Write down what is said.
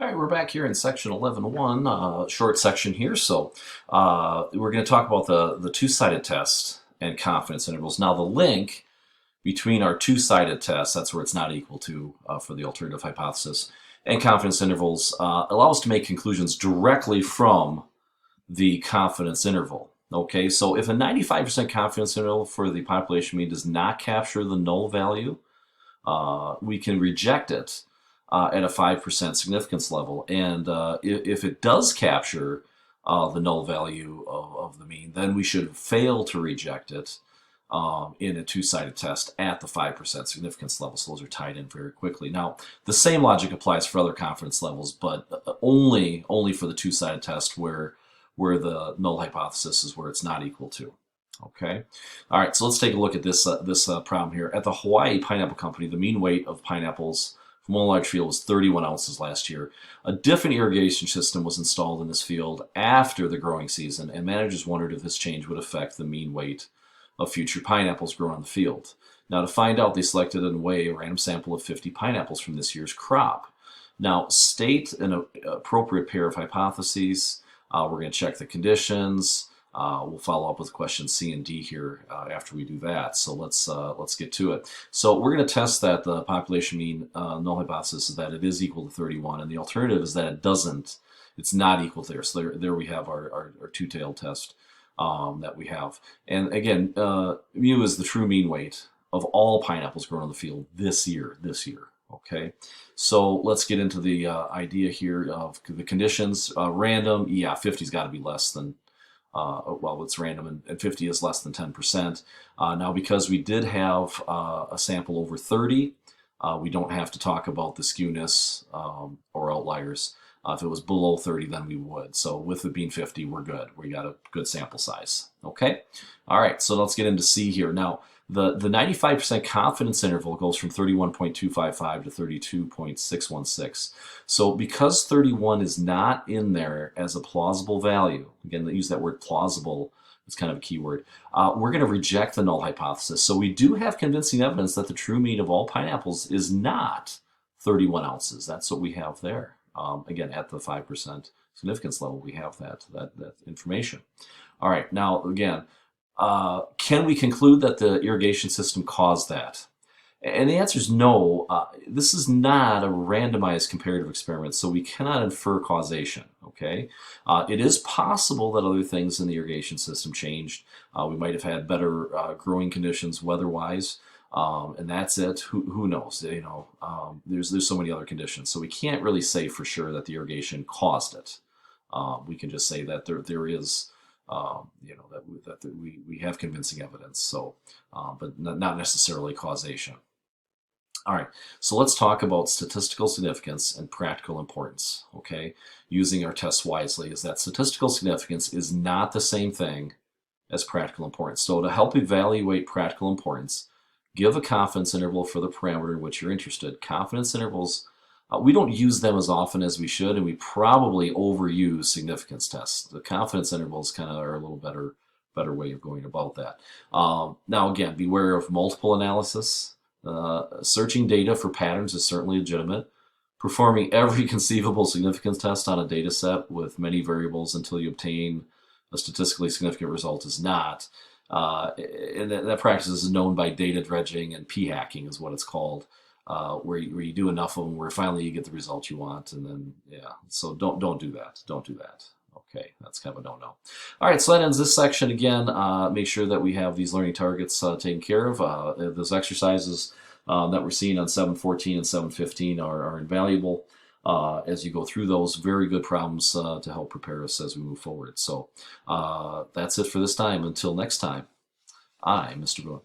All right, we're back here in section 11.1, short section here. So we're going to talk about the two-sided test and confidence intervals. Now the link between our two-sided test, that's where it's not equal to for the alternative hypothesis, and confidence intervals allow us to make conclusions directly from the confidence interval. Okay, so if a 95% confidence interval for the population mean does not capture the null value, we can reject it at a 5% significance level. And if it does capture the null value of the mean, then we should fail to reject it in a two-sided test at the 5% significance level. So those are tied in very quickly. Now, the same logic applies for other confidence levels, but only for the two-sided test where the null hypothesis is where it's not equal to. Okay. All right, so let's take a look at this problem here. At the Hawaii Pineapple Company, the mean weight of pineapples from one large field was 31 ounces last year. A different irrigation system was installed in this field after the growing season, and managers wondered if this change would affect the mean weight of future pineapples grown on the field. Now, to find out, they selected and weigh a random sample of 50 pineapples from this year's crop. Now, state an appropriate pair of hypotheses. We're going to check the conditions. We'll follow up with questions C and D here after we do that. So let's get to it. So we're going to test that the population mean null hypothesis is that it is equal to 31, and the alternative is that it doesn't. It's not equal to there. So there we have our two-tailed test that we have. And again, mu is the true mean weight of all pineapples grown on the field this year. Okay, so let's get into the idea here of the conditions. Random, yeah, 50's got to be less than. Well, it's random, and 50 is less than 10%. Now, because we did have a sample over 30, we don't have to talk about the skewness or outliers. If it was below 30, then we would. So with it being 50, we're good. We got a good sample size. Okay? All right, so let's get into C here. Now, the 95% confidence interval goes from 31.255 to 32.616. So because 31 is not in there as a plausible value, again, they use that word plausible, it's kind of a key word, we're going to reject the null hypothesis. So we do have convincing evidence that the true mean of all pineapples is not 31 ounces. That's what we have there. Again, at the 5% significance level, we have that information. All right, now again, can we conclude that the irrigation system caused that? And the answer is no. This is not a randomized comparative experiment, so we cannot infer causation, okay? It is possible that other things in the irrigation system changed. We might have had better growing conditions weather-wise, and that's it. Who knows? You know, there's so many other conditions, so we can't really say for sure that the irrigation caused it. We can just say that there is, you know, that we have convincing evidence. So, but not necessarily causation. All right, so let's talk about statistical significance and practical importance, okay? Using our tests wisely is that statistical significance is not the same thing as practical importance. So to help evaluate practical importance, give a confidence interval for the parameter in which you're interested. Confidence intervals, we don't use them as often as we should, and we probably overuse significance tests. The confidence intervals kind of are a little better way of going about that. Now again, beware of multiple analysis. Searching data for patterns is certainly legitimate. Performing every conceivable significance test on a data set with many variables until you obtain a statistically significant result is not. And that practice is known by data dredging, and p-hacking is what it's called, where you do enough of them where finally you get the result you want, and then, yeah, so don't do that. Don't do that. Okay, that's kind of a no-no. All right, so that ends this section. Again, make sure that we have these learning targets taken care of. Those exercises that we're seeing on 7.14 and 7.15 are invaluable as you go through those. Very good problems to help prepare us as we move forward. So that's it for this time. Until next time, I'm Mr. Boone.